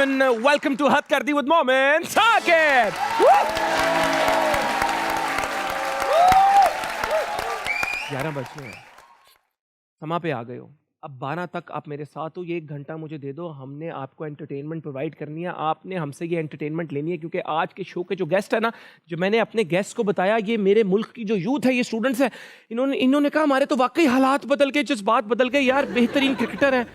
gentlemen, welcome to Had Kar Di with Momin Saqib. 11 बजे हैं, समा पे आ गए हो, अब 12 तक आप मेरे साथ हो, ये 1 घंटा मुझे दे दो, हमने आपको एंटरटेनमेंट प्रोवाइड करनी है, आपने हमसे ये एंटरटेनमेंट लेनी है, क्योंकि आज के शो के जो गेस्ट है ना, जो मैंने अपने गेस्ट को बताया, ये मेरे मुल्क की जो यूथ है, ये स्टूडेंट्स है, इन्होंने कहा हमारे तो वाकई हालात बदल गए, जज्बात बदल गए यार, बेहतरीन क्रिकेटर है।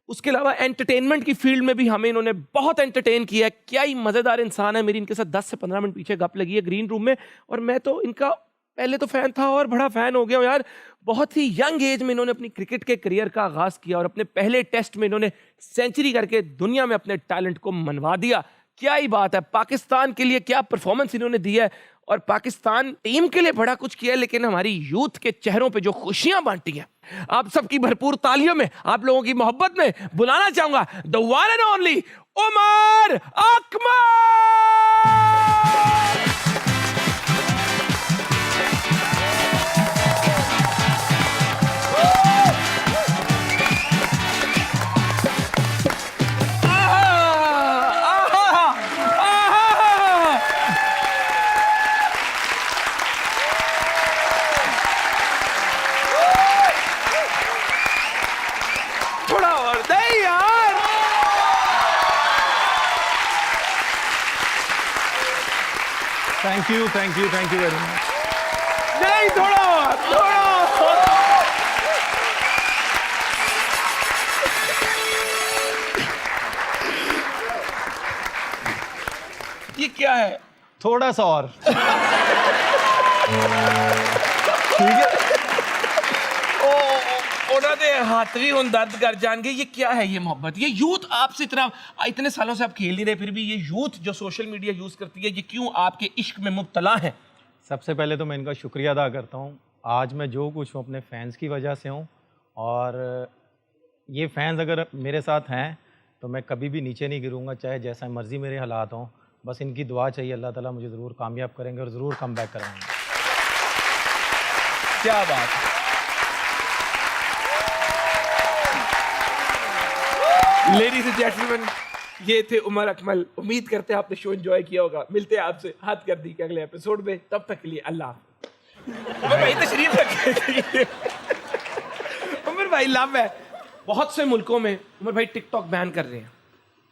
उसके अलावा एंटरटेनमेंट की फील्ड में भी हमें इन्होंने बहुत एंटरटेन किया है, क्या ही मज़ेदार इंसान है। मेरी इनके साथ 10 से 15 मिनट पीछे गप लगी है ग्रीन रूम में, और मैं तो इनका पहले तो फ़ैन था और बड़ा फ़ैन हो गया हूँ यार। बहुत ही यंग एज में इन्होंने अपनी क्रिकेट के करियर का आगाज़ किया और अपने पहले टेस्ट में इन्होंने सेंचुरी करके दुनिया में अपने टैलेंट को मनवा दिया। क्या ही बात है, पाकिस्तान के लिए क्या परफॉर्मेंस इन्होंने दी है, और पाकिस्तान टीम के लिए बड़ा कुछ किया है, लेकिन हमारी यूथ के चेहरों पे जो खुशियां बांटी हैं, आप सबकी भरपूर तालियों में, आप लोगों की मोहब्बत में बुलाना चाहूंगा the one and only Umar Akmal. Thank you very much. नहीं, थोड़ा ये क्या है? थोड़ा सा और ठीक है। उन्होंने हाथ भी उन दर्द कर जाएंगे। ये क्या है ये मोहब्बत, ये यूथ आपसे इतने सालों से आप खेल नहीं रहे, फिर भी ये यूथ जो सोशल मीडिया यूज करती है, ये क्यों आपके इश्क में मुब्तला है? सबसे पहले तो मैं इनका शुक्रिया अदा करता हूँ। आज मैं जो कुछ हूँ अपने फैंस की वजह से हूँ, और ये फैंस अगर मेरे साथ हैं तो मैं कभी भी नीचे नहीं गिरूँगा, चाहे जैसा मर्जी मेरे हालात हों। बस इनकी दुआ चाहिए, अल्लाह ताला मुझे ज़रूर कामयाब करेंगे और ज़रूर कम बैक कराएंगे। क्या बात है। लेडीज एंड जेंटलमैन, ये थे उमर अकमल। उम्मीद करते हैं आपने शो एंजॉय किया होगा। मिलते हैं आपसे हाथ कर दी के अगले एपिसोड में, तब तक के लिए अल्लाह। उमर भाई तशरीफ रखे। उमर भाई लव है। बहुत से मुल्कों में उमर भाई टिकटॉक बैन कर रहे हैं,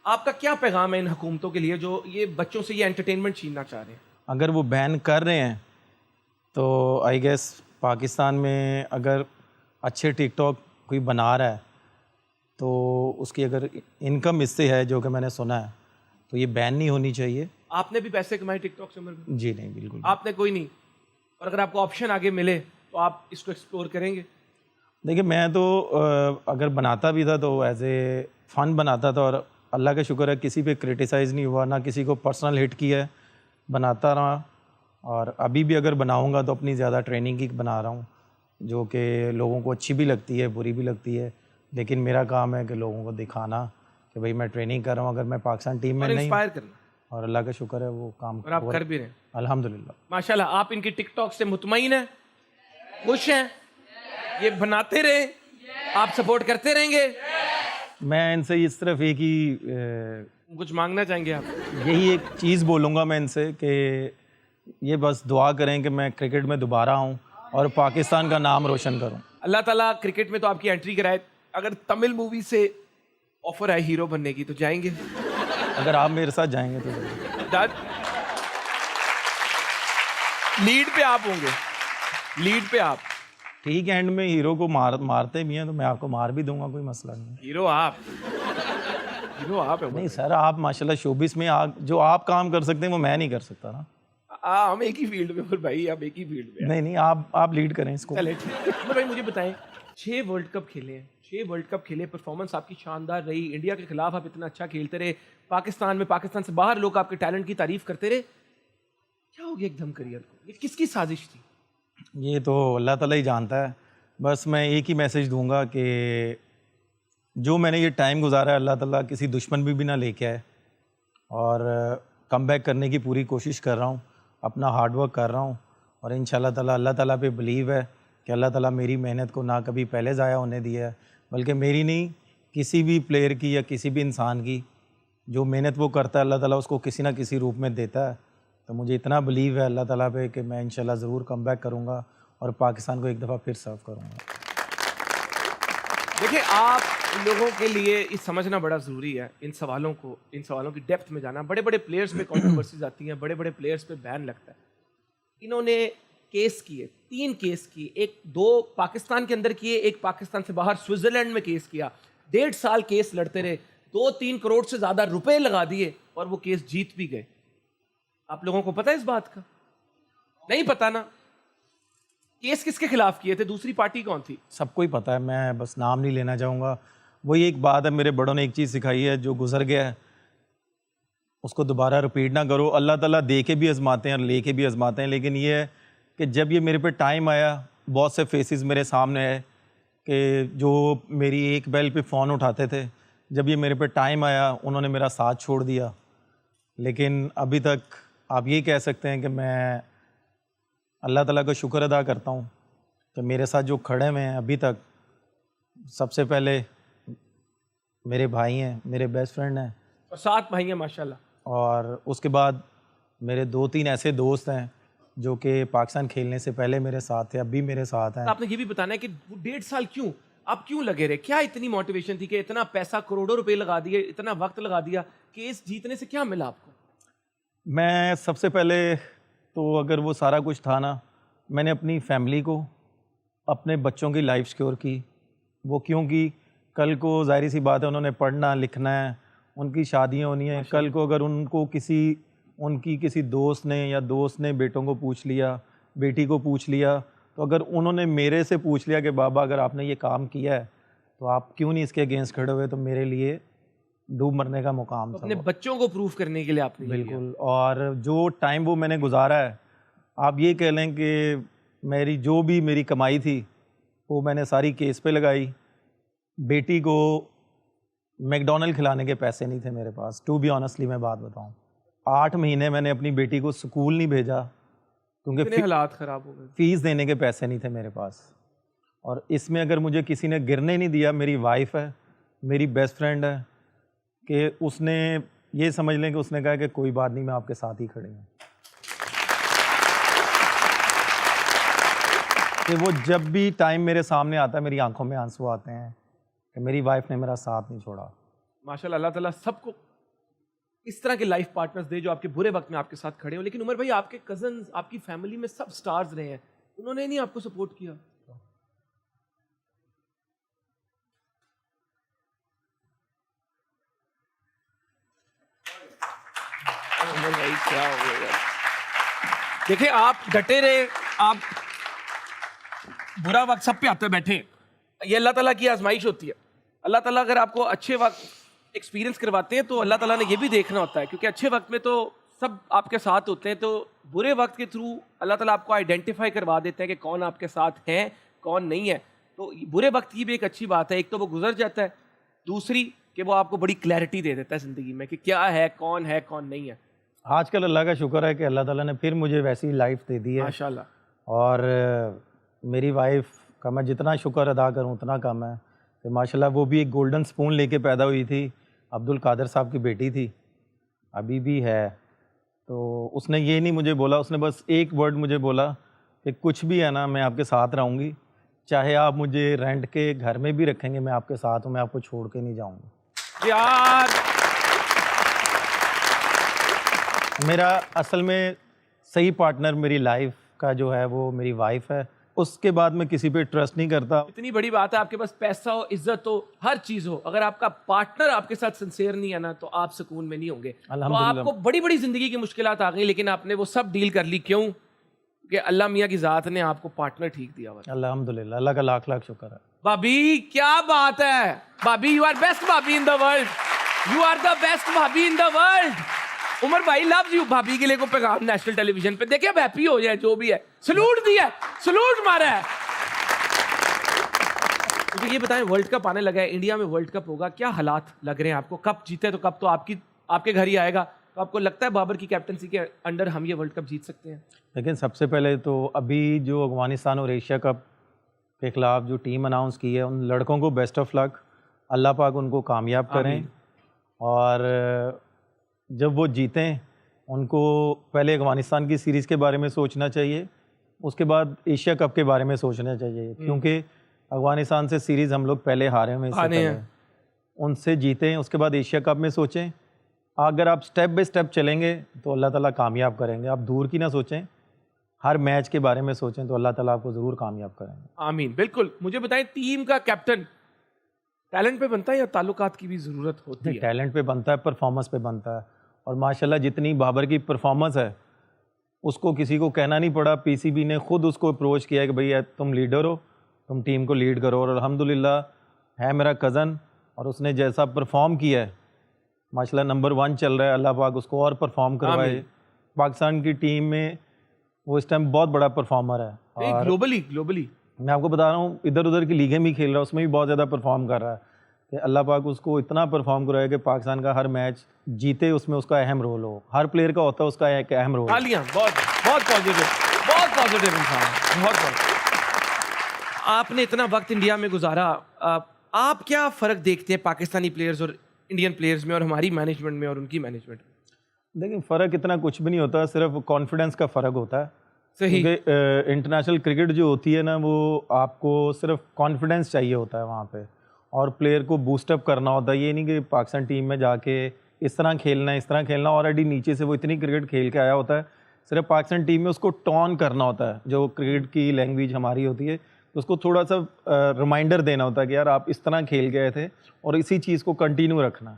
आपका क्या पैगाम है इन हुकूमतों के लिए जो ये बच्चों से ये एंटरटेनमेंट छीनना चाह रहे हैं? अगर वो बैन कर रहे हैं तो आई गेस पाकिस्तान में अगर अच्छे टिकटॉक कोई बना रहा है तो उसकी अगर इनकम इससे है, जो कि मैंने सुना है, तो ये बैन नहीं होनी चाहिए। आपने भी पैसे कमाए टिकटॉक से उमर भाई? जी नहीं, बिल्कुल आपने कोई नहीं। और अगर आपको ऑप्शन आगे मिले तो आप इसको एक्सप्लोर करेंगे? देखिए, मैं तो अगर बनाता भी था तो एज ए फ़न बनाता था, और अल्लाह का शुक्र है किसी पे क्रिटिसाइज़ नहीं हुआ, ना किसी को पर्सनल हिट किया है, बनाता रहा। और अभी भी अगर बनाऊंगा तो अपनी ज़्यादा ट्रेनिंग की बना रहा हूँ, जो कि लोगों को अच्छी भी लगती है, बुरी भी लगती है, लेकिन मेरा काम है कि लोगों को दिखाना कि भाई मैं ट्रेनिंग कर रहा हूँ। अगर मैं पाकिस्तान टीम में नहीं, इंस्पायर करना, और अल्लाह का शुक्र है वो काम और आप कर भी रहे हैं अल्हम्दुलिल्लाह। माशाल्लाह। आप इनकी टिकटॉक से मुतमईन हैं, खुश हैं, ये बनाते रहे, आप सपोर्ट करते रहेंगे? मैं इनसे इस तरफ एक ही कुछ मांगना चाहेंगे आप? यही एक चीज़ बोलूँगा मैं इनसे कि ये बस दुआ करें कि मैं क्रिकेट में दोबारा आऊँ और पाकिस्तान का नाम रोशन करूँ। अल्लाह ताला क्रिकेट में तो आपकी एंट्री कराए। अगर तमिल मूवी से ऑफर है हीरो बनने की तो जाएंगे? अगर आप मेरे साथ जाएंगे तो लीड पे आप होंगे, लीड पे आप। ठीक है, एंड में हीरो को मारते भी हैं तो मैं आपको मार भी दूंगा, कोई मसला नहीं। हीरो आप, हीरो आप है। नहीं सर, आप माशाल्लाह शोबिस में जो आप काम कर सकते हैं वो मैं नहीं कर सकता ना। हम एक ही फील्ड में, भाई आप एक ही फील्ड में। नहीं, आप लीड करें इसको। चले ठीक है। तो भाई मुझे बताएं, 6 वर्ल्ड कप खेले हैं, 6 वर्ल्ड कप खेले, परफॉर्मेंस आपकी शानदार रही, इंडिया के खिलाफ आप इतना अच्छा खेलते रहे, पाकिस्तान से बाहर लोग आपके टैलेंट की तारीफ करते रहे, क्या हो गया एकदम करियर को? ये किसकी साजिश थी? ये तो अल्लाह ताला ही जानता है। बस मैं एक ही मैसेज दूंगा कि जो मैंने ये टाइम गुजारा है, अल्लाह ताला किसी दुश्मन भी ना लेके आए, और कम बैक करने की पूरी कोशिश कर रहा हूँ, अपना हार्ड वर्क कर रहा हूँ, और इंशाल्लाह ताला अल्लाह ताला पे बिलीव है कि अल्लाह ताला मेरी मेहनत को ना कभी पहले ज़ाया होने दिया है, बल्कि मेरी नहीं, किसी भी प्लेयर की या किसी भी इंसान की जो मेहनत वो करता है अल्लाह ताला उसको किसी ना किसी रूप में देता है। तो मुझे इतना बिलीव है अल्लाह ताला पे कि मैं इंशाल्लाह ज़रूर कम बैक करूँगा और पाकिस्तान को एक दफ़ा फिर सर्व करूँगा। देखिए, आप लोगों के लिए ये समझना बड़ा ज़रूरी है, इन सवालों की डेप्थ में जाना। बड़े बड़े प्लेयर्स पे कंट्रोवर्सीज आती हैं, बड़े बड़े प्लेयर्स पे बैन लगता है। इन्होंने केस किए, 3 केस किए, 2 पाकिस्तान के अंदर किए, 1 पाकिस्तान से बाहर स्विट्जरलैंड में केस किया। 1.5 साल केस लड़ते रहे, 2-3 करोड़ से ज़्यादा रुपए लगा दिए और वो केस जीत भी गए। आप लोगों को पता है इस बात का? नहीं पता ना? केस किसके खिलाफ किए थे? दूसरी पार्टी कौन थी? सबको ही पता है, मैं बस नाम नहीं लेना चाहूँगा। वही एक बात है, मेरे बड़ों ने एक चीज़ सिखाई है, जो गुजर गया है उसको दोबारा रिपीट ना करो। अल्लाह ताला दे के भी आजमाते हैं और ले के भी आजमाते हैं, लेकिन ये है कि जब ये मेरे पे टाइम आया, बहुत से फेसेस मेरे सामने है कि जो मेरी एक बेल पे फ़ोन उठाते थे, जब ये मेरे पे टाइम आया उन्होंने मेरा साथ छोड़ दिया। लेकिन अभी तक आप ये कह सकते हैं कि मैं अल्लाह ताला का शुक्र अदा करता हूँ कि मेरे साथ जो खड़े हुए हैं अभी तक, सबसे पहले मेरे भाई हैं, मेरे बेस्ट फ्रेंड हैं, और 7 भाई हैं माशाल्लाह। और उसके बाद मेरे 2-3 ऐसे दोस्त हैं जो कि पाकिस्तान खेलने से पहले मेरे साथ थे, अभी मेरे साथ हैं। आपने ये भी बताना है कि वो 1.5 साल क्यों, आप क्यों लगे रहे? क्या इतनी मोटिवेशन थी कि इतना पैसा, करोड़ों रुपए लगा दिए, इतना वक्त लगा दिया? केस जीतने से क्या मिला आपको? मैं सबसे पहले तो अगर वो सारा कुछ था ना, मैंने अपनी फैमिली को, अपने बच्चों की लाइफ सिक्योर की। वो क्योंकि कल को ज़ाहिर सी बात है उन्होंने पढ़ना लिखना है, उनकी शादियाँ होनी है। कल को अगर उनको उनकी किसी दोस्त ने या दोस्त ने बेटों को पूछ लिया, बेटी को पूछ लिया, तो अगर उन्होंने मेरे से पूछ लिया कि बाबा अगर आपने ये काम किया है तो आप क्यों नहीं इसके अगेंस्ट खड़े हुए, तो मेरे लिए डूब मरने का मुकाम तो था अपने वो। बच्चों को प्रूफ करने के लिए आपने ये किया। बिल्कुल। और जो टाइम वो मैंने गुजारा है, आप ये कह लें कि मेरी कमाई थी वो मैंने सारी केस पे लगाई। बेटी को मैकडॉनल्ड खिलाने के पैसे नहीं थे मेरे पास, टू बी ऑनेस्टली मैं बात बताऊं। 8 महीने मैंने अपनी बेटी को स्कूल नहीं भेजा क्योंकि इतने हालात खराब हो गए। फीस देने के पैसे नहीं थे मेरे पास। और इसमें अगर मुझे किसी ने गिरने नहीं दिया, मेरी वाइफ है, मेरी बेस्ट फ्रेंड है, कि उसने ये समझ लें कि उसने कहा कि कोई बात नहीं, मैं आपके साथ ही खड़ी हूँ। कि वो जब भी टाइम मेरे सामने आता है मेरी आंखों में आंसू आते हैं कि मेरी वाइफ ने मेरा साथ नहीं छोड़ा। माशाल्लाह, अल्लाह ताला सबको इस तरह के लाइफ पार्टनर्स दे जो आपके बुरे वक्त में आपके साथ खड़े हो। लेकिन उमर भाई, आपके कजन्स, आपकी फैमिली में सब स्टार्स रहे हैं, उन्होंने नहीं आपको सपोर्ट किया? उमर भाई क्या हो गया यार? देखिए, आप डटे रहे, आप बुरा वक्त सब पे आते बैठे। ये अल्लाह ताला की आजमाइश होती है। अल्लाह ताला अगर आपको अच्छे वक्त एक्सपीरियंस करवाते हैं तो अल्लाह ताला ने ये भी देखना होता है, क्योंकि अच्छे वक्त में तो सब आपके साथ होते हैं, तो बुरे वक्त के थ्रू अल्लाह ताला आपको आइडेंटिफाई करवा देते हैं कि कौन आपके साथ है, कौन नहीं है। तो बुरे वक्त की भी एक अच्छी बात है, एक तो वो गुजर जाता है, दूसरी कि वो आपको बड़ी क्लैरिटी दे देता है ज़िंदगी में कि क्या है, कौन नहीं है। आजकल अल्लाह का शुक्र है कि अल्लाह ताला ने फिर मुझे वैसी लाइफ दे दी है। माशाल्लाह। और मेरी वाइफ का मैं जितना शुक्र अदा करूं उतना कम है कि माशाल्लाह वो भी एक गोल्डन स्पून लेके पैदा हुई थी। अब्दुल कादर साहब की बेटी थी, अभी भी है। तो उसने ये नहीं मुझे बोला, उसने बस एक वर्ड मुझे बोला कि कुछ भी है ना, मैं आपके साथ रहूँगी, चाहे आप मुझे रेंट के घर में भी रखेंगे, मैं आपके साथ हूँ, मैं आपको छोड़ के नहीं जाऊँगी। यार, मेरा असल में सही पार्टनर मेरी लाइफ का जो है वो मेरी वाइफ है। उसके बाद मैं किसी पे ट्रस्ट नहीं करता। इतनी बड़ी बात है, आपके पास पैसा हो, इज्जत हो, हर चीज हो, अगर आपका पार्टनर आपके साथ सिंसियर नहीं है ना, तो आप सुकून में नहीं होंगे। तो अल्हम्दुलिल्लाह। आपको बड़ी बड़ी जिंदगी की मुश्किलात आ गई, लेकिन आपने वो सब डील कर ली। क्यों? कि अल्लाह मियाँ की जात ने आपको पार्टनर ठीक दिया हुआ है। अल्हम्दुलिल्लाह, अल्लाह का लाख लाख शुक्र है। भाभी, क्या बात है भाभी, you are best bhabhi in the world, you are the best bhabhi in the world. Umar भाई लव्स यू। भाभी के लिए को पैगाम नेशनल टेलीविजन पे देखिए, हैप्पी हो जाए, जो भी है, सलूट दिया, सलूट मारा है। मुझे ये बताएं, वर्ल्ड कप आने लगा है, इंडिया में वर्ल्ड कप होगा, क्या हालात लग रहे हैं आपको? कप जीते तो कप तो आपके घर ही आएगा, तो आपको लगता है बाबर की कैप्टनसी के अंडर हम ये वर्ल्ड कप जीत सकते हैं? लेकिन सबसे पहले तो अभी जो अफगानिस्तान और एशिया कप के खिलाफ जो टीम अनाउंस की है, उन लड़कों को बेस्ट ऑफ लक, अल्लाह पाक उनको कामयाब करें। और जब वो जीतें उनको पहले अफ़गानिस्तान की सीरीज़ के बारे में सोचना चाहिए, उसके बाद एशिया कप के बारे में सोचना चाहिए, क्योंकि अफ़गानिस्तान से सीरीज़ हम लोग पहले हारे हुए इससे हारे पहले। हैं। उनसे जीतें, उसके बाद एशिया कप में सोचें। अगर आप स्टेप बाय स्टेप चलेंगे तो अल्लाह ताला कामयाब करेंगे। आप दूर की ना सोचें, हर मैच के बारे में सोचें तो अल्लाह ताला आपको ज़रूर कामयाब करेंगे। आमीन। बिल्कुल। मुझे बताएं, टीम का कैप्टन टैलेंट पे बनता है या ताल्लुकात की भी ज़रूरत होती नहीं, है? टैलेंट पे बनता है, परफॉर्मेंस पे बनता है। और माशाल्लाह जितनी बाबर की परफॉर्मेंस है, उसको किसी को कहना नहीं पड़ा। पीसीबी ने खुद उसको अप्रोच किया कि भैया तुम लीडर हो, तुम टीम को लीड करो। और अल्हम्दुलिल्लाह है मेरा कज़न, और उसने जैसा परफॉर्म किया है माशाल्लाह नंबर 1 चल रहा है। अल्लाह पाक उसको और परफॉर्म करवाए। आमीन। पाकिस्तान की टीम में वो इस टाइम बहुत बड़ा परफॉर्मर है। नहीं, और ग्लोबली मैं आपको बता रहा हूँ, इधर उधर की लीगें भी खेल रहा है, उसमें भी बहुत ज़्यादा परफॉर्म कर रहा है कि अल्लाह पाक उसको इतना परफॉर्म कराए कि पाकिस्तान का हर मैच जीते, उसमें उसका अहम रोल हो। हर प्लेयर का होता है उसका एक अहम रोल। तालियां। बहुत बहुत पॉजिटिव, बहुत पॉजिटिव इंसान है, बहुत पॉजिटिव। आपने इतना वक्त इंडिया में गुजारा, आप क्या फ़र्क देखते हैं पाकिस्तानी प्लेयर्स और इंडियन प्लेयर्स में, और हमारी मैनेजमेंट में और उनकी मैनेजमेंट में? देखिए फ़र्क इतना कुछ भी नहीं होता, सिर्फ कॉन्फिडेंस का फ़र्क होता है। सही। क्योंकि इंटरनेशनल क्रिकेट जो होती है ना, वो आपको सिर्फ कॉन्फिडेंस चाहिए होता है वहाँ पे, और प्लेयर को बूस्टअप करना होता है। ये नहीं कि पाकिस्तान टीम में जाके इस तरह खेलना है, इस तरह खेलना। ऑलरेडी नीचे से वो इतनी क्रिकेट खेल के आया होता है, सिर्फ पाकिस्तान टीम में उसको टॉन करना होता है, जो क्रिकेट की लैंग्वेज हमारी होती है। तो उसको थोड़ा सा रिमाइंडर देना होता है कि यार आप इस तरह खेल गए थे और इसी चीज़ को कंटिन्यू रखना।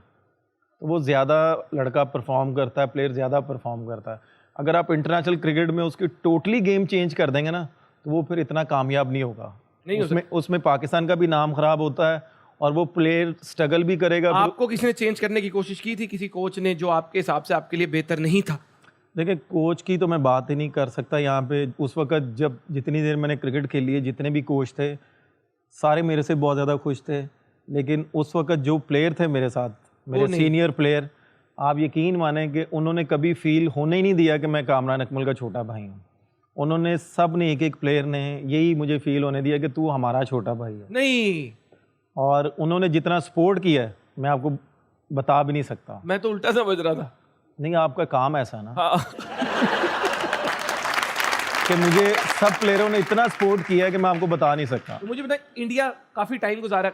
तो वो ज़्यादा लड़का परफॉर्म करता है, प्लेयर ज़्यादा परफॉर्म करता है। अगर आप इंटरनेशनल क्रिकेट में उसकी टोटली गेम चेंज कर देंगे ना, तो वो फिर इतना कामयाब नहीं होगा। नहीं हो उसमें उसमें पाकिस्तान का भी नाम ख़राब होता है, और वो प्लेयर स्ट्रगल भी करेगा। फिर आपको किसी ने चेंज करने की कोशिश की थी, किसी कोच ने, जो आपके हिसाब से आपके लिए बेहतर नहीं था? देखिए कोच की तो मैं बात ही नहीं कर सकता यहाँ पे। उस वक़्त जब जितनी देर मैंने क्रिकेट खेली है, जितने भी कोच थे सारे मेरे से बहुत ज़्यादा खुश थे। लेकिन उस वक़्त जो प्लेयर थे मेरे साथ, मेरे नहीं। सीनियर प्लेयर, आप यकीन मानें कि उन्होंने कभी फ़ील होने ही नहीं दिया कि मैं कामरान अकमल का छोटा भाई हूँ। उन्होंने सब ने, एक-एक प्लेयर ने यही मुझे फ़ील होने दिया कि तू हमारा छोटा भाई है। नहीं, और उन्होंने जितना सपोर्ट किया है, मैं आपको बता भी नहीं सकता। मैं तो उल्टा समझ रहा था। नहीं, आपका काम ऐसा है ना हाँ। कि मुझे सब प्लेयरों ने इतना सपोर्ट किया है कि मैं आपको बता नहीं सकता। तो मुझे बताएं, इंडिया काफी टाइम गुजारा,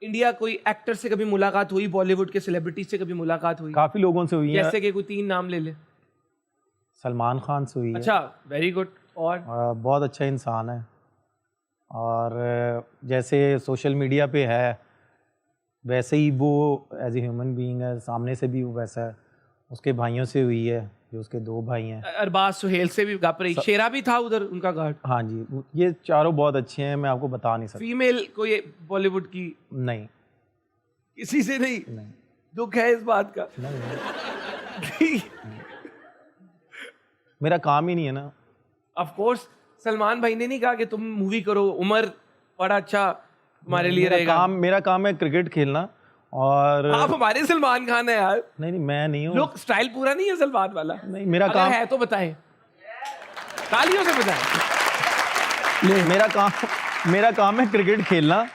इंडिया कोई एक्टर से कभी मुलाकात हुई, बॉलीवुड के सेलिब्रिटी से कभी मुलाकात हुई? काफ़ी लोगों से हुई है। जैसे कि कोई 3 नाम ले ले। सलमान खान से हुई है। अच्छा, वेरी गुड। और बहुत अच्छा इंसान है। और जैसे सोशल मीडिया पे है, वैसे ही वो एज ए ह्यूमन बीइंग है, सामने से भी वो वैसा है। उसके भाइयों से हुई है, जो उसके 2 भाई हैं। अरबाज सुहेल से भी गप रही, शेरा भी था उधर उनका गार्ड। हाँ जी, ये चारों बहुत अच्छे हैं, मैं आपको बता नहीं सकता। फीमेल कोई बॉलीवुड की नहीं किसी से नहीं? नहीं दुख है इस बात का। नहीं, मेरा काम ही नहीं है ना। ऑफ कोर्स, सलमान भाई ने नहीं कहा कि तुम मूवी करो, उमर बड़ा अच्छा तुम्हारे लिए रहेगा? मेरा काम है क्रिकेट खेलना। और आप हमारे सलमान खान है यार। नहीं नहीं, मैं नहीं हूँ। लोग स्टाइल पूरा नहीं है सलमान वाला? नहीं, मेरा अगर काम है तो बताएं, तालियों से बताएं। मेरा काम है क्रिकेट खेलना।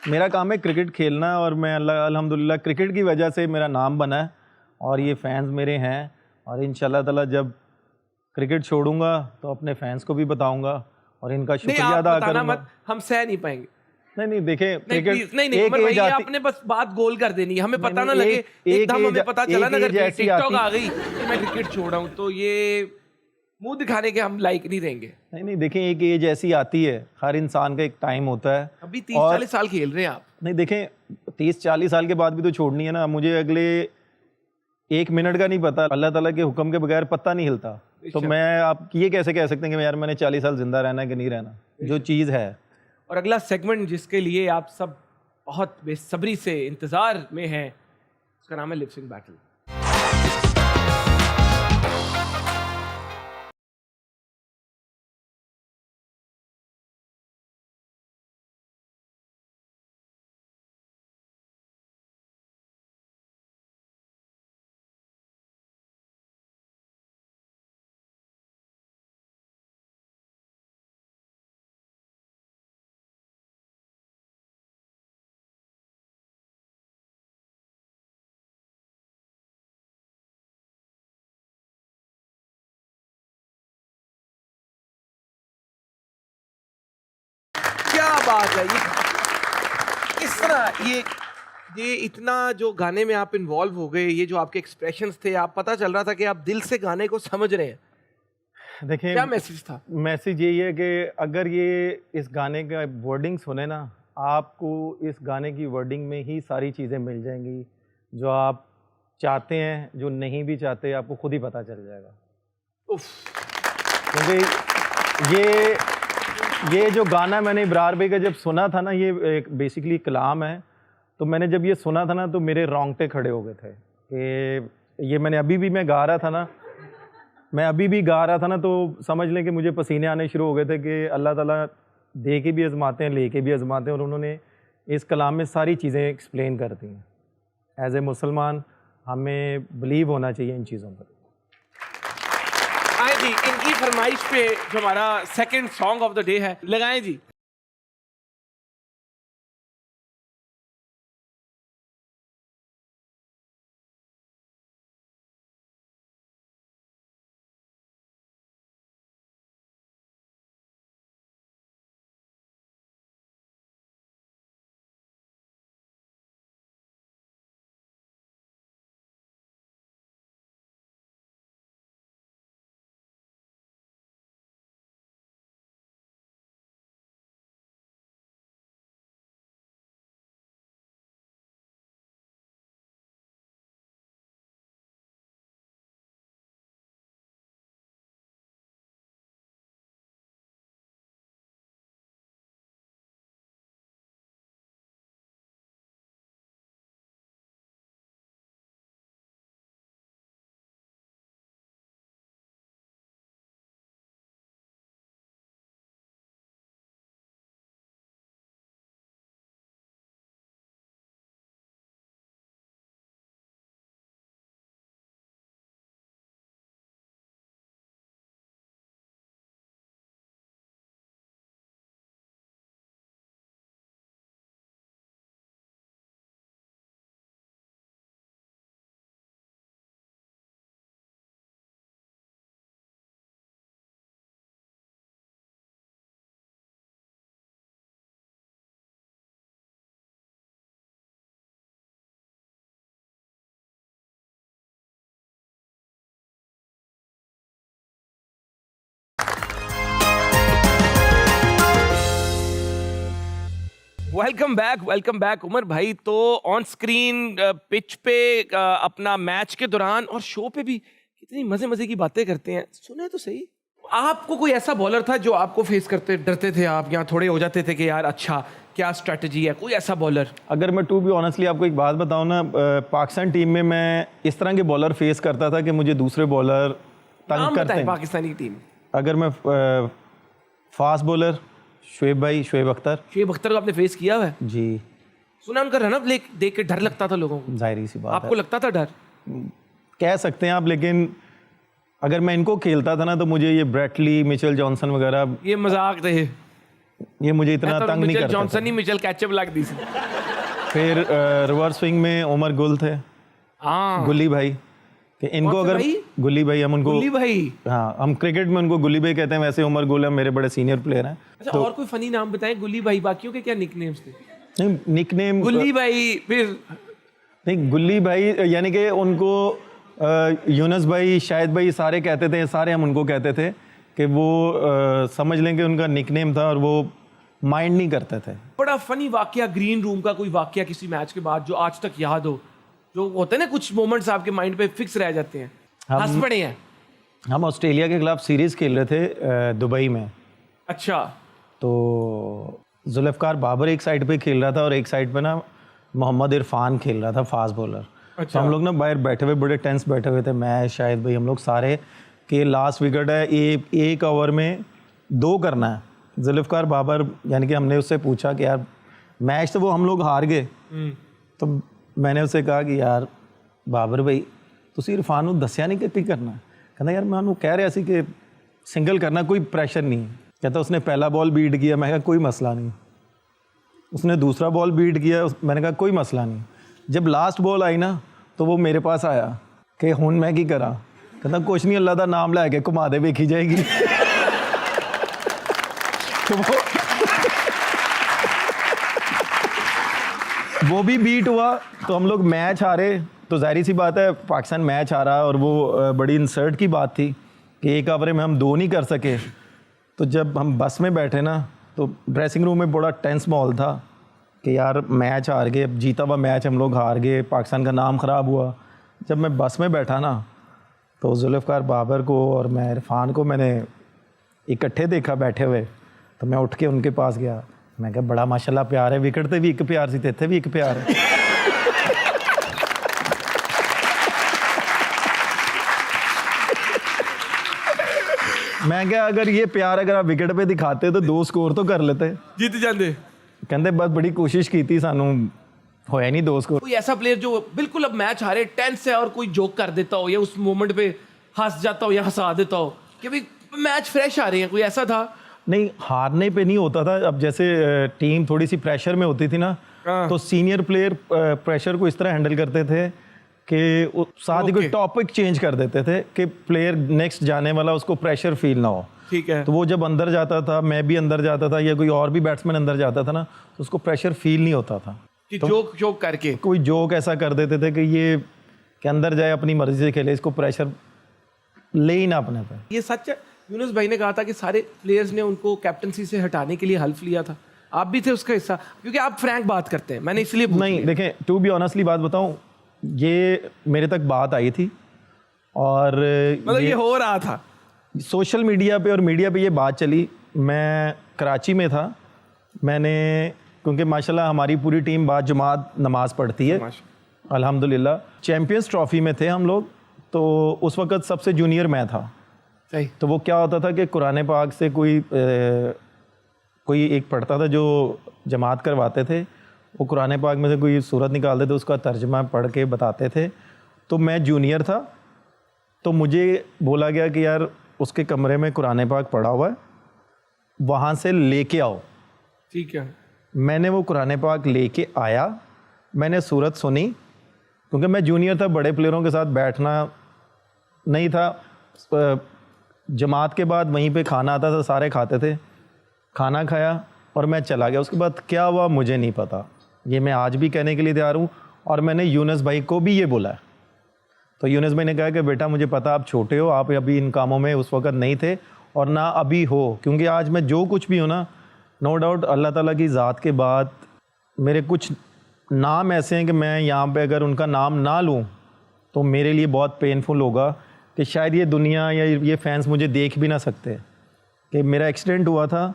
मेरा काम है क्रिकेट खेलना, और मैं अल्हम्दुलिल्लाह क्रिकेट की वजह से मेरा नाम बना है, और ये फैंस मेरे हैं। और इंशाल्लाह ताला जब क्रिकेट छोड़ूंगा तो अपने फैंस को भी बताऊंगा और इनका नहीं, शुक्रिया आप अदा बताना करूंगा। मत, हम सह नहीं पाएंगे। नहीं देखें, नहीं क्रिकेट प्लीज, नहीं एक उमर भाई, एज ये आती, आपने बस बात गोल कर देनी है, हमें पता नहीं, ना लगे एकदम एज हमें पता चला ना, एक अगर एज ऐसी टिकटॉक आती। आ गई कि मैं क्रिकेट छोड़ रहा हूँ, तो ये मुंह दिखाने के हम लाइक नहीं रहेंगे। नहीं देखें, एक एज ऐसी आती है, हर इंसान का एक टाइम होता है। अभी और 30-40 साल खेल रहे हैं आप। नहीं देखें, 30-40 साल के बाद भी तो छोड़नी है ना। मुझे अगले 1 मिनट का नहीं पता, अल्लाह ताला के हुक्म के बगैर पत्ता नहीं हिलता। तो मैं, आप ये कैसे कह सकते हैं कि यार मैंने 40 साल जिंदा रहना है कि नहीं रहना, जो चीज़ है। और अगला सेगमेंट जिसके लिए आप सब बहुत बेसब्री से इंतजार में हैं, उसका नाम है लिप सिंक बैटल। बात है। ये किस तरह ये इतना जो गाने में आप इन्वॉल्व हो गए, ये जो आपके एक्सप्रेशंस थे, आप पता चल रहा था कि आप दिल से गाने को समझ रहे हैं। देखिए क्या मैसेज था? मैसेज यही है कि अगर ये इस गाने का वर्डिंग सुने ना, आपको इस गाने की वर्डिंग में ही सारी चीज़ें मिल जाएंगी जो आप चाहते हैं, जो नहीं भी चाहते आपको खुद ही पता चल जाएगा। क्योंकि ये जो गाना मैंने इब्रार भाई का जब सुना था ना, ये एक बेसिकली कलाम है, तो मैंने जब ये सुना था ना तो मेरे रोंगटे खड़े हो गए थे कि ये मैंने अभी भी मैं गा रहा था ना, तो समझ लें कि मुझे पसीने आने शुरू हो गए थे कि अल्लाह ताला दे के भी आजमाते हैं, लेके भी आजमाते हैं, और उन्होंने इस कलाम में सारी चीज़ें एक्सप्लेन कर दी हैं। एज ए मुसलमान हमें बिलीव होना चाहिए इन चीज़ों पर। आए जी, इनकी फरमाइश पे जो हमारा second song of the day है, लगाएं जी। वेलकम बैक उमर भाई। तो ऑन स्क्रीन, पिच पे, अपना मैच के दौरान और शो पे भी कितनी मजे की बातें करते हैं। सुने तो सही, आपको कोई ऐसा बॉलर था जो आपको फेस करते डरते थे आप, या थोड़े हो जाते थे कि यार अच्छा क्या स्ट्रेटजी है? कोई ऐसा बॉलर? अगर मैं टू बी ऑनेस्टली आपको एक बात बताऊं ना, पाकिस्तान टीम में मैं इस तरह के बॉलर फेस करता था कि मुझे दूसरे बॉलर तंग करते हैं। पाकिस्तानी टीम, अगर मैं फास्ट बॉलर शुएब अख्तर को आपने फेस किया है जी। सुना उनका रनअप देख के डर लगता था लोगों को। जाहिर सी बात आपको लगता था डर? कह सकते हैं आप, लेकिन अगर मैं इनको खेलता था ना तो मुझे ये ब्रेटली, मिचेल जॉनसन वगैरह, ये मजाक थे, ये मुझे इतना तंग नहीं करता। जॉनसन नहीं, मिचेल कैचअप लग दी। फिर रिवर्स स्विंग में उमर गुल थे, गुल्ली भाई, कि इनको अगर गुल्ली भाई, हम उनको गुल्ली भाई, हाँ, हम क्रिकेट में उनको गुल्ली भाई कहते हैं, वैसे उमर गुल मेरे बड़े सीनियर प्लेयर हैं। अच्छा, तो और कोई फनी नाम बताएं गुल्ली भाई, बाकियों के क्या निकनेम्स थे? नहीं, निकनेम गुल्ली भाई, फिर नहीं, गुल्ली भाई यानी कि उनको यूनस भाई, शाहिद भाई सारे कहते थे, सारे हम उनको कहते थे कि वो समझ लें कि उनका निकनेम था और वो माइंड नहीं करते थे। बड़ा फनी वाकया, ग्रीन रूम का कोई वाकया किसी मैच के बाद जो आज तक याद हो, जो होते हैं ना कुछ मोमेंट्स आपके माइंड पे फिक्स रह जाते हैं, हंस पड़े हैं? हम ऑस्ट्रेलिया के खिलाफ सीरीज़ खेल रहे थे दुबई में। अच्छा। तो जुल्फ़कार बाबर एक साइड पे खेल रहा था और एक साइड पे ना मोहम्मद इरफान खेल रहा था, फास्ट बॉलर। अच्छा। तो हम लोग ना बाहर बैठे हुए, बड़े टेंस बैठे हुए थे, मैं, शायद भाई, हम लोग सारे, कि लास्ट विकेट है, एक ओवर में 2 करना है। जुल्फ़कार बाबर, यानी कि हमने उससे पूछा कि यार मैच तो वो हम लोग हार गए, तो मैंने उससे कहा कि यार बाबर भाई तुसी इरफान नूं दस्सिया नहीं कि करना? कहता यार मैं उन्होंने कह रहा सी कि सिंगल करना, कोई प्रेशर नहीं है। कहता उसने पहला बॉल बीट किया, मैं कहा कोई मसला नहीं। उसने दूसरा बॉल बीट किया, मैंने कहा कोई मसला नहीं। जब लास्ट बॉल आई ना तो वो मेरे पास आया कि हुण मैं की करा? कहता कुछ नहीं, अल्लाह का नाम लैके घुमा दे, वेखी जाएगी। तो वो भी बीट हुआ तो हम लोग मैच हारे, तो जाहिर सी बात है पाकिस्तान मैच हारा, और वो बड़ी इंसर्ट की बात थी कि एक ओवर में हम 2 नहीं कर सके। तो जब हम बस में बैठे ना, तो ड्रेसिंग रूम में बड़ा टेंस माहौल था कि यार मैच हार गए, जीता हुआ मैच हम लोग हार गए, पाकिस्तान का नाम ख़राब हुआ। जब मैं बस में बैठा ना, तो जुल्फ़िकार बाबर को और मैं इरफान को मैंने इकट्ठे देखा बैठे हुए, तो मैं उठ के उनके पास गया। मैं कहा बड़ा माशाल्लाह प्यार है, विकेट ते भी एक प्यार सी, ते भी एक प्यार है। मैं क्या, अगर ये प्यार अगर आप विकेट पे दिखाते तो 2 स्कोर तो कर लेते, जीत जाते। कहते बस बड़ी कोशिश की थी, सानू होया नहीं 2 स्कोर। कोई ऐसा प्लेयर जो बिल्कुल अब मैच हारे टेंस है और कोई जोक कर देता हो या उस मोमेंट पे हंस जाता हो या हंसा देता हो कि भाई मैच फ्रेश आ रही है, कोई ऐसा था? नहीं, हारने पे नहीं होता था। अब जैसे टीम थोड़ी सी प्रेशर में होती थी ना, तो सीनियर प्लेयर प्रेशर को इस तरह हैंडल करते थे कि साथ ही कोई टॉपिक चेंज कर देते थे कि प्लेयर नेक्स्ट जाने वाला उसको प्रेशर फील ना हो। ठीक है। तो वो जब अंदर जाता था, मैं भी अंदर जाता था, या कोई और भी बैट्समैन अंदर जाता था ना, तो उसको प्रेशर फील नहीं होता था कि जोक करके कोई जोक ऐसा कर देते थे कि ये कि अंदर जाए अपनी मर्जी से खेले, इसको प्रेशर ले ही ना अपने पे। ये सच है। यूनुस भाई ने कहा था कि सारे प्लेयर्स ने उनको कैप्टनसी से हटाने के लिए हल्फ लिया था, आप भी थे उसका हिस्सा? क्योंकि आप फ्रैंक बात करते हैं, मैंने इसलिए नहीं, देखें, टू बी ऑनेस्टली बात बताऊं, ये मेरे तक बात आई थी और मतलब ये हो रहा था सोशल मीडिया पे और मीडिया पे ये बात चली। मैं कराची में था, मैंने, क्योंकि माशाल्लाह हमारी पूरी टीम बाद जुमात नमाज पढ़ती है अल्हम्दुलिल्लाह। चैम्पियंस ट्रॉफी में थे हम लोग, तो उस वक़्त सबसे जूनियर मैं था। सही। तो वो क्या होता था कि कुरान पाक से कोई एक पढ़ता था जो जमात करवाते थे, वो कुरान पाक में से कोई सूरत निकालते थे, उसका तर्जमा पढ़ के बताते थे। तो मैं जूनियर था, तो मुझे बोला गया कि यार उसके कमरे में कुरान पाक पढ़ा हुआ है, वहाँ से लेके आओ। ठीक है। मैंने वो कुरान पाक लेके आया, मैंने सूरत सुनी, क्योंकि मैं जूनियर था, बड़े प्लेयरों के साथ बैठना नहीं था। जमात के बाद वहीं पे खाना आता था, सारे खाते थे, खाना खाया और मैं चला गया। उसके बाद क्या हुआ मुझे नहीं पता, ये मैं आज भी कहने के लिए तैयार हूँ, और मैंने यूनुस भाई को भी ये बोला है। तो यूनुस भाई ने कहा कि बेटा मुझे पता आप छोटे हो, आप अभी इन कामों में उस वक़्त नहीं थे और ना अभी हो, क्योंकि आज मैं जो कुछ भी हूँ ना, नो डाउट अल्लाह ताला की ज़ात के बाद मेरे कुछ नाम ऐसे हैं कि मैं यहाँ पे अगर उनका नाम ना लूँ तो मेरे लिए बहुत पेनफुल होगा कि शायद ये दुनिया या ये फैंस मुझे देख भी ना सकते। कि मेरा एक्सीडेंट हुआ था,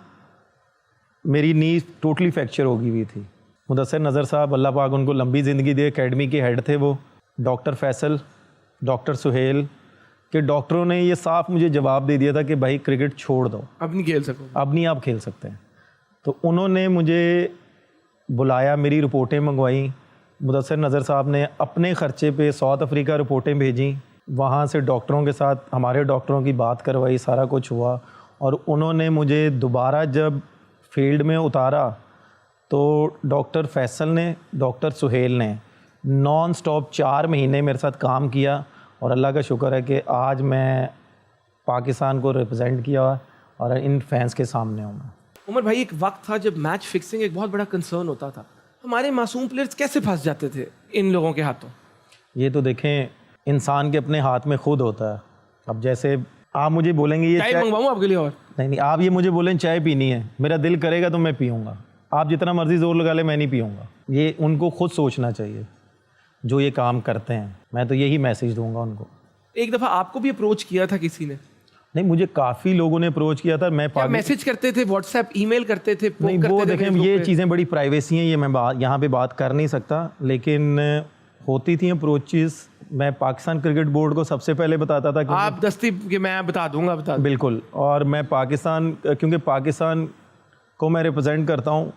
मेरी नी टोटली फ्रैक्चर हो गई हुई थी। मुदस्सिर नज़र साहब, अल्लाह पाक उनको लंबी ज़िंदगी दे, एकेडमी के हेड थे वो, डॉक्टर फैसल, डॉक्टर सुहेल के डॉक्टरों ने ये साफ मुझे जवाब दे दिया था कि भाई क्रिकेट छोड़ दो, अब नहीं खेल सको, अब नहीं आप खेल सकते हैं। तो उन्होंने मुझे बुलाया, मेरी रिपोर्टें मंगवाई। मुदस्सिर नज़र साहब ने अपने ख़र्चे पे साउथ अफ्रीका रिपोर्टें भेजी, वहाँ से डॉक्टरों के साथ हमारे डॉक्टरों की बात करवाई, सारा कुछ हुआ। और उन्होंने मुझे दोबारा जब फील्ड में उतारा तो डॉक्टर फैसल ने, डॉक्टर सुहेल ने नॉन स्टॉप 4 महीने मेरे साथ काम किया, और अल्लाह का शुक्र है कि आज मैं पाकिस्तान को रिप्रेजेंट किया और इन फैंस के सामने हूँ मैं। उमर भाई, एक वक्त था जब मैच फिक्सिंग एक बहुत बड़ा कंसर्न होता था, हमारे मासूम प्लेयर्स कैसे फंस जाते थे इन लोगों के हाथों? ये तो देखें, इंसान के अपने हाथ में खुद होता है। अब जैसे आप मुझे बोलेंगे ये चाय मंगवाऊं आपके लिए? और नहीं, आप ये मुझे बोलें चाय पीनी है, मेरा दिल करेगा तो मैं पीऊँगा, आप जितना मर्जी जोर लगा ले मैं नहीं पीऊँगा। ये उनको खुद सोचना चाहिए जो ये काम करते हैं, मैं तो यही मैसेज दूंगा उनको। एक दफ़ा आपको भी अप्रोच किया था किसी ने? नहीं, मुझे काफ़ी लोगों ने अप्रोच किया था। मैं मैसेज करते थे, व्हाट्सएप, ईमेल करते थे? नहीं, वो देखें, ये चीज़ें बड़ी प्राइवेसी हैं, ये मैं यहाँ पे बात कर नहीं सकता, लेकिन होती थी अप्रोचेस। मैं पाकिस्तान क्रिकेट बोर्ड को सबसे पहले बताता था कि आप दस्ती कि मैं बता दूंगा, बता दूंगा। बिल्कुल। और मैं पाकिस्तान, क्योंकि पाकिस्तान को मैं रिप्रेजेंट करता हूँ,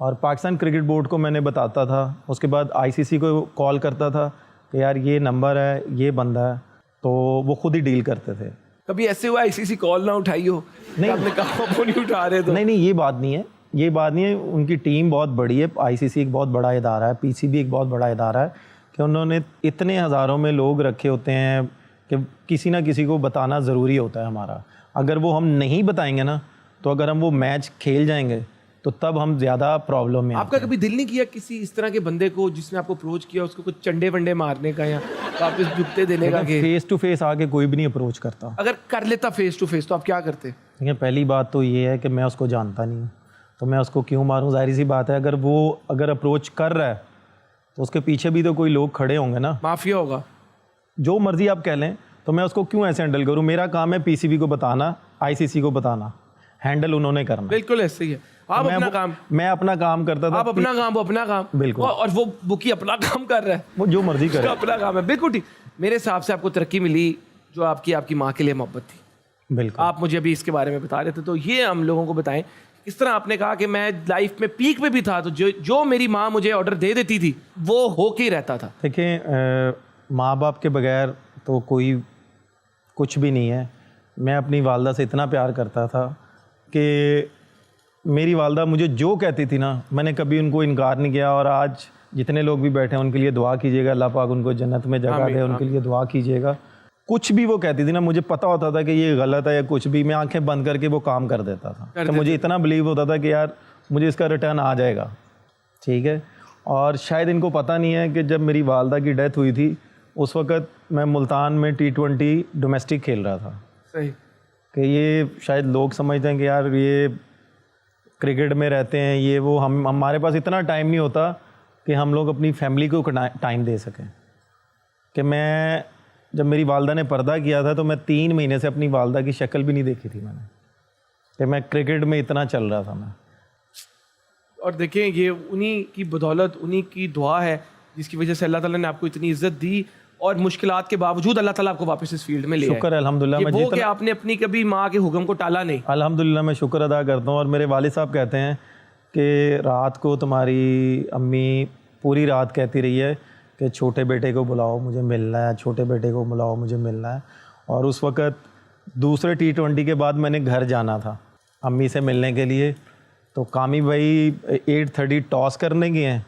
और पाकिस्तान क्रिकेट बोर्ड को मैंने बताता था। उसके बाद आईसीसी को कॉल करता था कि यार ये नंबर है, ये बंदा है, तो वो खुद ही डील करते थे। कभी ऐसे हुआ आईसीसी कॉल ना उठाई हो? नहीं, आपने कहा वो नहीं उठा रहे तो? नहीं, ये बात नहीं है, ये बात नहीं है। उनकी टीम बहुत बड़ी है, आईसीसी एक बहुत बड़ा इदारा है, पीसीबी एक बहुत बड़ा इदारा है, कि उन्होंने इतने हज़ारों में लोग रखे होते हैं कि किसी ना किसी को बताना ज़रूरी होता है हमारा। अगर वो हम नहीं बताएंगे ना, तो अगर हम वो मैच खेल जाएंगे तो तब हम ज़्यादा प्रॉब्लम में आपका कभी दिल नहीं किया किसी इस तरह के बंदे को जिसने आपको अप्रोच किया उसको कुछ चंडे वंडे मारने का या वापस जुगते देने का? कि फेस टू फेस आके कोई भी नहीं अप्रोच करता। अगर कर लेता फेस टू फेस तो आप क्या करते? देखिए पहली बात तो ये है कि मैं उसको जानता नहीं हूँ, तो मैं उसको क्यों मारूँ? जाहिर सी बात है, अगर अप्रोच कर रहा है तो उसके पीछे भी तो कोई लोग खड़े होंगे ना, माफिया होगा, जो मर्जी आप कह लें। तो मैं उसको क्यों ऐसे हैंडल करूँ? मेरा काम है पीसीबी को बताना, आईसीसी को बताना, हैंडल उन्होंने करना। बिल्कुल ऐसे ही है। आप अपना काम, मैं अपना काम करता था, आप अपना काम, वो अपना काम, बिल्कुल। और वो बुकी अपना काम कर रहा है, वो जो मर्जी करे, उसका अपना काम है। बिल्कुल ठीक। मेरे हिसाब से आपको तरक्की मिली जो आपकी माँ के लिए मोहब्बत थी। बिल्कुल। आप मुझे अभी इसके बारे में बता रहे थे, तो ये हम लोगों को बताएं। इस तरह आपने कहा कि मैं लाइफ में पीक पे भी था, तो जो मेरी माँ मुझे ऑर्डर दे देती थी वो हो के ही रहता था। देखिए माँ बाप के बगैर तो कोई कुछ भी नहीं है। मैं अपनी वालदा से इतना प्यार करता था कि मेरी वालदा मुझे जो कहती थी ना, मैंने कभी उनको इनकार नहीं किया। और आज जितने लोग भी बैठे हैं उनके लिए दुआ कीजिएगा, अल्लाह पाक उनको जन्नत में जगह दे, उनके लिए दुआ कीजिएगा। कुछ भी वो कहती थी ना, मुझे पता होता था कि ये गलत है या कुछ भी, मैं आंखें बंद करके वो काम कर देता था। तो मुझे इतना बिलीव होता था कि यार मुझे इसका रिटर्न आ जाएगा, ठीक है। और शायद इनको पता नहीं है कि जब मेरी वालदा की डेथ हुई थी उस वक़्त मैं मुल्तान में T20 डोमेस्टिक खेल रहा था। सही। कि ये शायद लोग समझते हैं कि यार ये क्रिकेट में रहते हैं, ये वो, हमारे पास इतना टाइम नहीं होता कि हम लोग अपनी फैमिली को टाइम दे सकें। कि मैं जब मेरी वालदा ने पर्दा किया था तो मैं 3 महीने से अपनी वालदा की शक्ल भी नहीं देखी थी मैंने, कि मैं क्रिकेट में इतना चल रहा था मैं। और देखें, ये उन्हीं की बदौलत, उन्हीं की दुआ है जिसकी वजह से अल्लाह ताला ने आपको इतनी इज्जत दी, और मुश्किलात के बावजूद अल्लाह ताला आपको वापस इस फील्ड में ले आए। शुक्र है अल्हम्दुलिल्लाह। मैं वो कि आपने अपनी कभी माँ के हुक्म को टाला नहीं। अल्हम्दुलिल्लाह मैं शुक्र अदा करता हूँ। और मेरे वालिद साहब कहते हैं कि रात को तुम्हारी अम्मी पूरी रात कहती रही है कि छोटे बेटे को बुलाओ मुझे मिलना है, छोटे बेटे को बुलाओ मुझे मिलना है। और उस वक़्त दूसरे T20 के बाद मैंने घर जाना था अम्मी से मिलने के लिए, तो कामी भाई 8:30 टॉस करने गए हैं,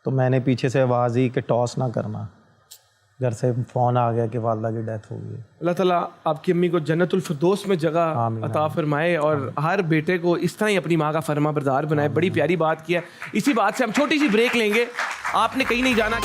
तो मैंने पीछे से आवाज़ दी कि टॉस ना करना। घर से फ़ोन आ गया कि वालदा की डेथ हो गई। अल्लाह ताला आपकी अम्मी को जन्नतुल फिरदौस में जगह अता फरमाए और हर बेटे को इस तरह ही अपनी माँ का फरमा बरदार बनाए। बड़ी प्यारी बात किया। इसी बात से हम छोटी सी ब्रेक लेंगे, आपने कहीं नहीं जाना।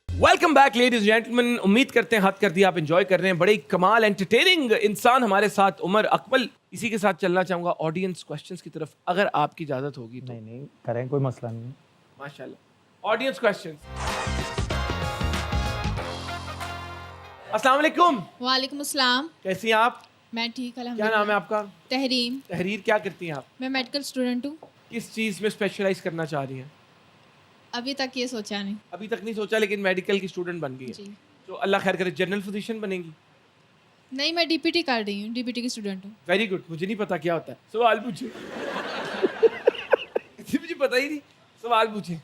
Welcome back ladies gentleman. उम्मीद करते हैं हद कर दिया आप एंजॉय कर रहे हैं। बड़े कमाल एंटरटेनिंग इंसान हमारे साथ उमर अकमल। इसी के साथ चलना चाहूँगा ऑडियंस क्वेश्चंस की तरफ, अगर आपकी इजाज़त होगी तो। नहीं करें, कोई मसला नहीं। माशाल्लाह। Audience questions. अस्सलाम वालेकुम। वालेकुम अस्सलाम। कैसी हैं आप? मैं ठीक क्या अल्हम्दुलिल्लाह। नाम है आपका? तहरीम। तहरीर। क्या करती हैं आप? मैं मेडिकल स्टूडेंट हूँ। किस चीज़ में स्पेशलाइज करना चाह रही हैं? अभी तक ये सोचा नहीं। अभी तक नहीं सोचा, लेकिन मेडिकल की स्टूडेंट बन गई है। जी। तो अल्लाह खैर करे, जनरल फिजिशियन बनेंगी? नहीं, मैं डीपीटी कर रही हूँ, डीपीटी की स्टूडेंट हूँ। Very good. मुझे नहीं पता क्या होता है। सवाल पूछे। मुझे पता ही नहीं। सवाल पूछे।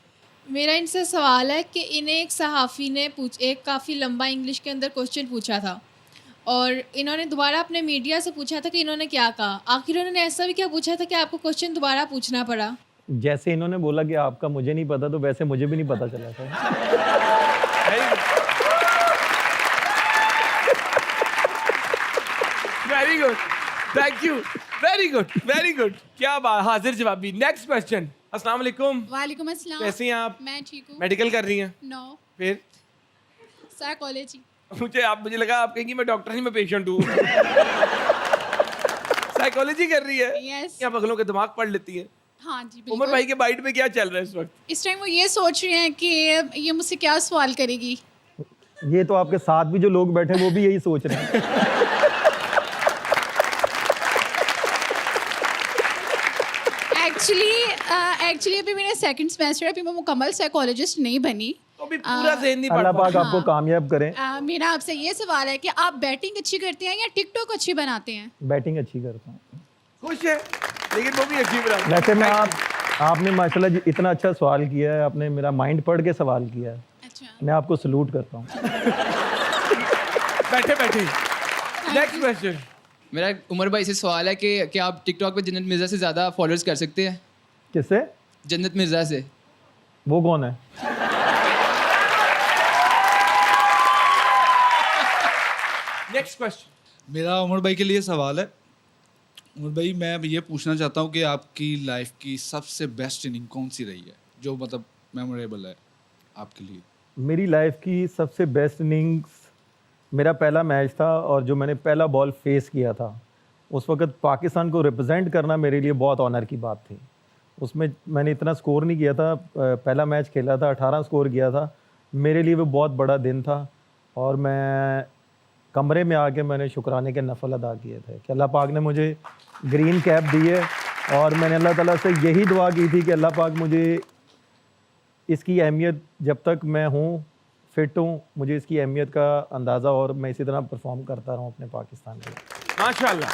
मेरा इनसे सवाल है कि इन्हें एक सहाफ़ी ने एक काफ़ी लंबा इंग्लिश के अंदर क्वेश्चन पूछा था, और इन्होंने दोबारा अपने मीडिया से पूछा था कि इन्होंने क्या कहा। आखिर उन्होंने ऐसा भी क्या पूछा था कि आपको क्वेश्चन दोबारा पूछना पड़ा? जैसे इन्होंने बोला कि आपका मुझे नहीं पता, तो वैसे मुझे भी नहीं पता चला था। Very good, thank you, very good, very good. क्या बात, हाजिर जवाबी। Next question. अस्सलाम वालेकुम। वालेकुम अस्सलाम। कैसी हैं आप? मैं ठीक हूँ। मेडिकल कर रही हैं? नो, फिर साइकोलॉजी। मुझे लगा आप कहेंगी मैं डॉक्टर नहीं, मैं पेशेंट हूँ। साइकोलॉजी कर रही है? यस। क्या बगलों के दिमाग पढ़ लेती है? हाँ जी उमर बिल्कुल। भाई के माइंड में क्या चल रहा है इस वक्त? इस टाइम वो ये सोच रहे हैं कि ये मुझसे क्या सवाल करेगी। ये तो आपके साथ भी जो लोग बैठे हैं वो भी यही सोच रहे हैं। एक्चुअली अभी मेरा सेकंड सेमेस्टर है, अभी मैं मुकम्मल साइकोलॉजिस्ट नहीं बनी। तो अभी पूरा ज़हन नहीं अल्लाह पढ़ पाक पा। आपको कामयाब करें। मेरा आपसे ये सवाल है कि आप बैटिंग अच्छी करते हैं या टिकटॉक अच्छी बनाते हैं? बैटिंग अच्छी करता हूँ। खुश है, लेकिन वो भी अच्छी बना। वैसे मैं आपने माशाल्लाह जी इतना अच्छा सवाल किया है, आपने मेरा माइंड पढ़ के सवाल किया है। अच्छा। मैं आपको सलूट करता हूँ। बैठे बैठे। Next question. मेरा उमर भाई से सवाल है कि क्या आप टिकटॉक पे जन्नत मिर्ज़ा से ज़्यादा फॉलोअर्स कर सकते हैं? किससे? जन्नत मिर्ज़ा से। वो कौन है? Next question. मेरा उमर भाई के लिए सवाल है और भाई मैं ये पूछना चाहता हूँ कि आपकी लाइफ की सबसे बेस्ट इनिंग कौन सी रही है जो मतलब मेमोरेबल है आपके लिए? मेरी लाइफ की सबसे बेस्ट इनिंग्स मेरा पहला मैच था और जो मैंने पहला बॉल फेस किया था, उस वक्त पाकिस्तान को रिप्रेजेंट करना मेरे लिए बहुत ऑनर की बात थी। उसमें मैंने इतना स्कोर नहीं किया था, पहला मैच खेला था, 18 स्कोर किया था। मेरे लिए वो बहुत बड़ा दिन था और मैं कमरे में आके मैंने शुक्राने के नफल अदा किए थे कि अल्लाह पाक ने मुझे ग्रीन कैप दी है और मैंने अल्लाह ताला से यही दुआ की थी कि अल्लाह पाक मुझे इसकी अहमियत, जब तक मैं हूँ फिट हूँ, मुझे इसकी अहमियत का अंदाज़ा और मैं इसी तरह परफॉर्म करता रहूँ अपने पाकिस्तान के लिए। माशाल्लाह,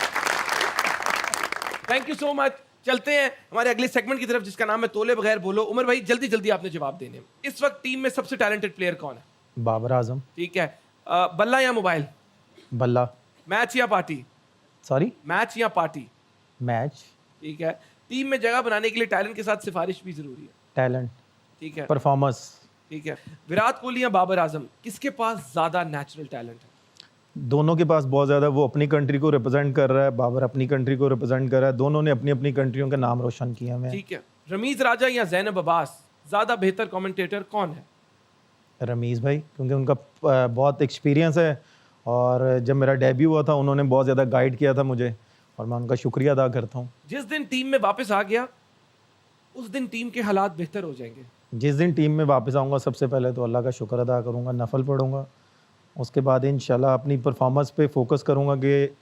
थैंक यू सो मच। चलते हैं हमारे अगले सेगमेंट की तरफ जिसका नाम है तोले बगैर बोलो। उमर भाई जल्दी जल्दी आपने जवाब देने हैं। इस वक्त टीम में सबसे टैलेंटेड प्लेयर कौन है? बाबर आजम। ठीक है, बल्ला या मोबाइल? बल्ला। मैच या पार्टी? सॉरी, मैच या पार्टी? मैच। ठीक है, टीम में जगह बनाने के लिए टैलेंट के साथ सिफारिश भी जरूरी है। टैलेंट। ठीक है, परफॉर्मेंस। ठीक है। विराट कोहली या बाबर आजम, किसके पास ज्यादा नेचुरल टैलेंट है? दोनों के पास बहुत ज़्यादा। वो अपनी कंट्री को रिप्रेजेंट कर रहा है, बाबर अपनी कंट्री को रिप्रेजेंट कर रहा है। दोनों ने अपनी अपनी कंट्रियों के नाम रोशन किए हैं। ठीक है, रमीज राजा या जैनब अब्बास, ज्यादा बेहतर कमेंटेटर कौन है? रमीज़ भाई, क्योंकि उनका बहुत एक्सपीरियंस है और जब मेरा डेब्यू हुआ था उन्होंने बहुत ज़्यादा गाइड किया था मुझे और मैं उनका शुक्रिया अदा करता हूँ। जिस दिन टीम में वापस आ गया उस दिन टीम के हालात बेहतर हो जाएंगे। जिस दिन टीम में वापस आऊँगा सबसे पहले तो अल्लाह का शुक्र अदा करूँगा, नफल पढ़ूँगा, उसके बाद इंशाल्लाह अपनी परफॉर्मेंस पे फोकस करूँगा कि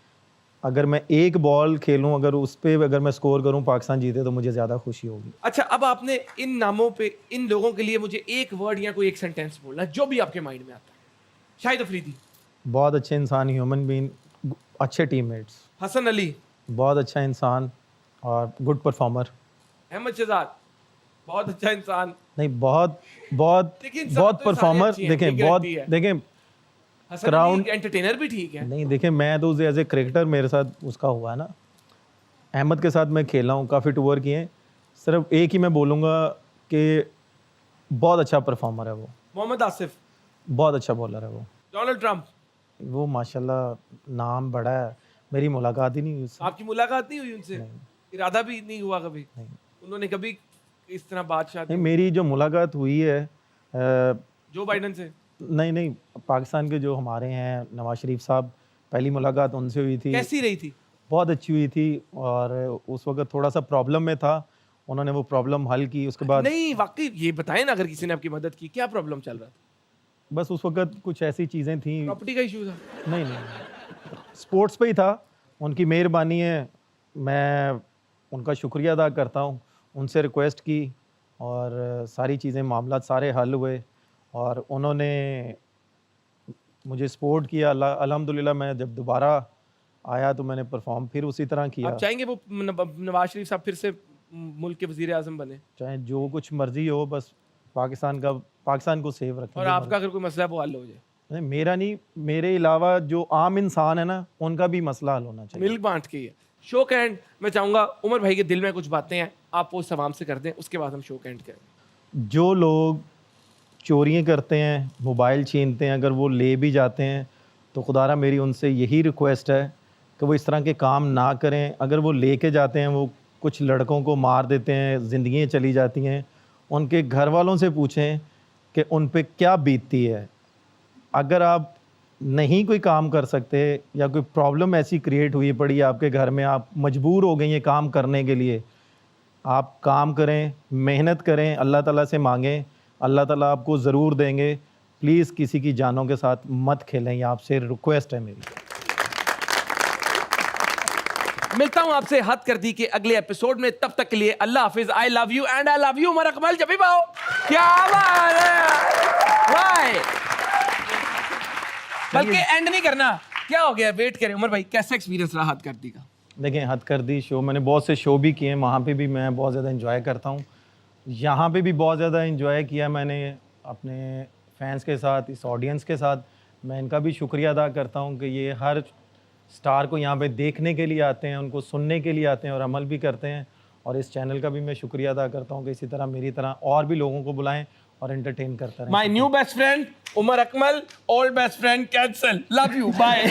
अगर मैं एक बॉल खेलूँ, अगर मैं स्कोर करूँ, पाकिस्तान जीते तो मुझे ज़्यादा खुशी होगी। अच्छा, अब आपने इन नामों पे, इन लोगों के लिए मुझे एक वर्ड या कोई एक सेंटेंस बोलना है जो भी आपके माइंड में आता है। शाहिद अफरीदी, बहुत अच्छे इंसान, ह्यूमन बीइंग, अच्छे टीममेट्स। हसन अली, बहुत अच्छा इंसान और गुड परफॉर्मर। अहमद शहजाद, बहुत अच्छा इंसान। नहीं, बहुत बहुत देखिए, इंसान बहुत तो सारे परफॉर्मर। अच्छे हैं, देखें ठीक बहुत, रहती है। देखें हसन Ground- अली एंटरटेनर भी ठीक है। नहीं, देखें मैं तो एज ए क्रिकेटर मेरे साथ उसका हुआ है ना, अहमद के साथ मैं खेला हूँ, काफ़ी टूर किए हैं। सिर्फ एक ही मैं बोलूँगा कि बहुत अच्छा परफॉर्मर है वो, मोहम्मद आसिफ, बहुत अच्छा बॉलर है वो। डोनाल्ड ट्रंप, वो माशाल्लाह नाम बड़ा है, मेरी मुलाकात ही नहीं हुई उससे। आपकी मुलाकात नहीं हुई उनसे? इरादा भी नहीं हुआ कभी? नहीं। उन्होंने कभी इस तरह बादशाह नहीं, मेरी जो मुलाकात हुई है जो बाइडन से? नहीं, पाकिस्तान के जो हमारे हैं नवाज शरीफ साहब, पहली मुलाकात उनसे हुई थी। कैसी रही थी? बहुत अच्छी हुई थी और उस वक्त थोड़ा सा प्रॉब्लम में था, उन्होंने वो प्रॉब्लम हल की। उसके बाद नहीं, वाकई ये बताएं ना, अगर किसी ने आपकी मदद की, क्या प्रॉब्लम चल रहा था? बस उस वक्त कुछ ऐसी चीज़ें थी। प्रॉपर्टी का इशू था? नहीं, स्पोर्ट्स पे ही था। उनकी मेहरबानी है, मैं उनका शुक्रिया अदा करता हूँ। उनसे रिक्वेस्ट की और सारी चीज़ें, मामला सारे हल हुए और उन्होंने मुझे सपोर्ट किया। अल्हम्दुलिल्लाह मैं जब दोबारा आया तो मैंने परफॉर्म फिर उसी तरह किया। आप चाहेंगे वो नवाज शरीफ साहब फिर से मुल्क के वजीर आजम बने? चाहे जो कुछ मर्जी हो, बस पाकिस्तान को सेव रखें। और आपका अगर कोई मसला है वो हल हो जाए? नहीं, मेरा नहीं, मेरे अलावा जो आम इंसान है ना, उनका भी मसला हल होना चाहिए। मिल बांट के है। शो का एंड मैं चाहूंगा उमर भाई के दिल में कुछ बातें हैं, आप वो सवाम से कर दें, उसके बाद हम शो का एंड करें। जो लोग चोरियां करते हैं, मोबाइल छीनते हैं, अगर वो ले भी जाते हैं तो खुदारा मेरी उनसे यही रिक्वेस्ट है कि वो इस तरह के काम ना करें। अगर वो लेके जाते हैं, वो कुछ लड़कों को मार देते हैं, ज़िंदगियाँ चली जाती हैं, उनके घर वालों से पूछें कि उन पे क्या बीतती है। अगर आप नहीं कोई काम कर सकते या कोई प्रॉब्लम ऐसी क्रिएट हुई पड़ी आपके घर में, आप मजबूर हो गई हैं काम करने के लिए, आप काम करें, मेहनत करें, अल्लाह ताला से मांगें, अल्लाह ताला आपको ज़रूर देंगे। प्लीज़ किसी की जानों के साथ मत खेलें, ये आपसे रिक्वेस्ट है मेरी। मिलता हूं आपसे हद कर दी के अगले एपिसोड में, तब तक के लिए अल्लाह हाफिज। I love you and I love you. Umar Akmal, जब भी पाओ। क्या बात है भाई, बल्कि एंड नहीं करना, क्या हो गया, वेट करें। उमर भाई कैसा एक्सपीरियंस रहा हद कर दी का? देखें, हद कर दी शो, मैंने बहुत से शो भी किए हैं, वहाँ पे भी मैं बहुत ज़्यादा इंजॉय करता हूँ। यहाँ पे भी बहुत ज़्यादा इंजॉय किया मैंने अपने फैंस के साथ, इस ऑडियंस के साथ। मैं इनका भी शुक्रिया अदा करता हूँ कि ये हर स्टार को यहाँ पे देखने के लिए आते हैं, उनको सुनने के लिए आते हैं और अमल भी करते हैं। और इस चैनल का भी मैं शुक्रिया अदा करता हूँ कि इसी तरह मेरी तरह और भी लोगों को बुलाएं और एंटरटेन करते रहें। My new best friend Umar Akmal, old best friend cancel. Love you, bye.